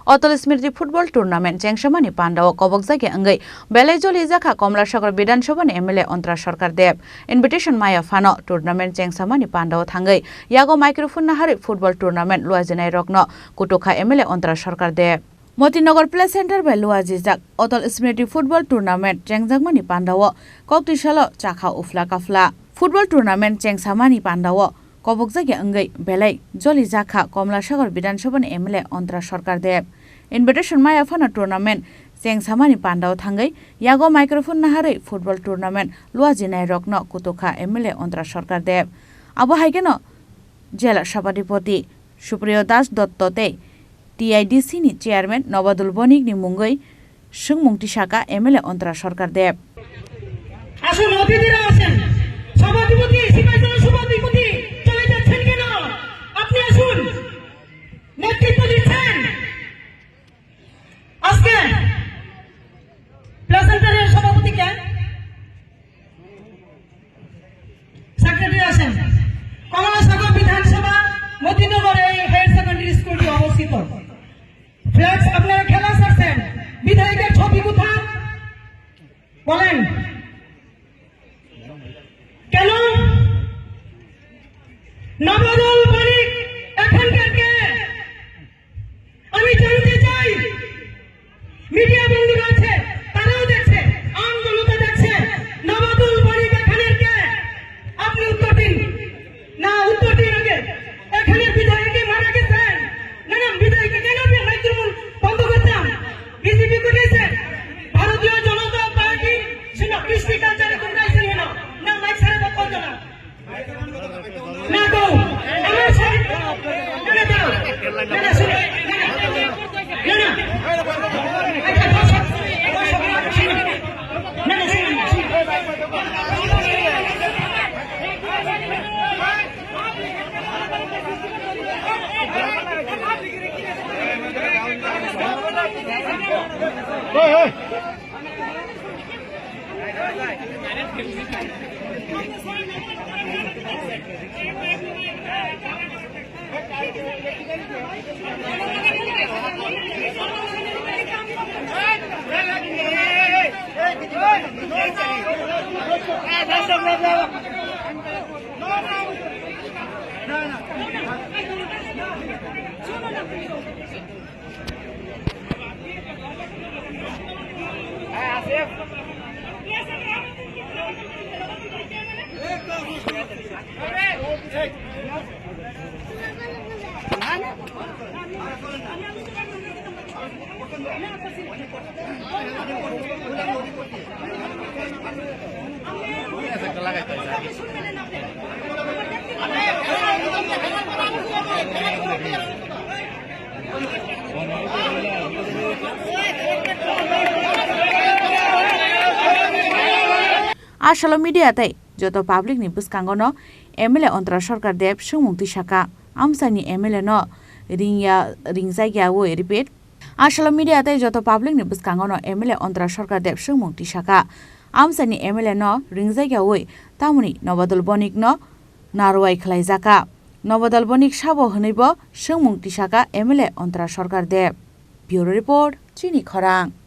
Atal Smriti football tournament Chengsamani Pandao Kobokjakya wngwi Belai Jalijakha Kamalasagar Bidhan Sabhani MLA Antara Sarkar Deb invitation Manya Phano tournament Chengsamani Pandao Thangwi Yago microphone Naharwi football tournament Luwajinairokno Kutukha MLA Antara Sarkar Deb Motinagar Play Center by Luwajinairokno Atal Smriti football tournament Chengsamani Pandao Kobokjakya wngwi football tournament Chengsamani Pandao Kobokjakya wngwi Belai Jalijakha Kamalasagar Bidhan Sabhani MLA Antara Sarkar Deb invitation Manya Phano tournament Chengsamani Pandao Thangwi Yago microphone Naharwi football tournament Luwajinairokno Kutukha MLA Antara Sarkar Deb abo haikeno jela sabadipoti Supriyo Das Dottote TIDC ni chairman Nobadul Bonik ni mungoi sungmungti saka MLA Antara Sarkar Deb আসুন অতিথিরা আছেন সভাধিপতি শিক্ষাজনের সভাধিপতি চলে যাচ্ছেন কেন আপনি আসুন নেতৃত্ব দিচ্ছেন আজকে প্লেসেন্টারের সভাপতি কে সেক্রেটারি আছেন কমলাসাগর বিধানসভা মতিনগরে হায়ার সেকেন্ডারি স্কুলটি অবস্থিত ফ্ল্যাক্স আপনারা খেলা ছাড়ছেন বিধায়কের ছবি কোথায় বলেন কেন নবদল বণিক এখানকার কে আমি জানতে চাই মিডিয়া বন্ধুরা আছে তারাও দেখছে আন্দোলনটা দেখছে নবদল বণিক এখানের কে আপনি উত্তর দিন না উত্তর দিন আগে এখানে বিধায়ককে মারা গেছেন না না বিধায়ককে কেন মাইক্রোফোন বন্ধ করতাম বিজেপি করেছে ভারতীয় জনতা পার্টি সেটা কৃষ্টি কালচারে তোমরা আইছেন কেন না মাইক ছাড়া বক্তব্য না না গো আমার সাথে না দাও না না শুনে না না Asal media tay joto public ni buskangono MLA Antara Sarkar Deb sungmungti saka amsani MLA no ringjaya wngwi repeat asal media tay joto public ni buskangono MLA Antara Sarkar Deb sungmungti saka amsani MLA no ringjaya wngwi tamuni Nobadol Bonik no Naharwi khlaijaka Nobadol Bonik sabo hwnwibo sungmungti saka MLA Antara Sarkar Deb Bureau report Chini Khorang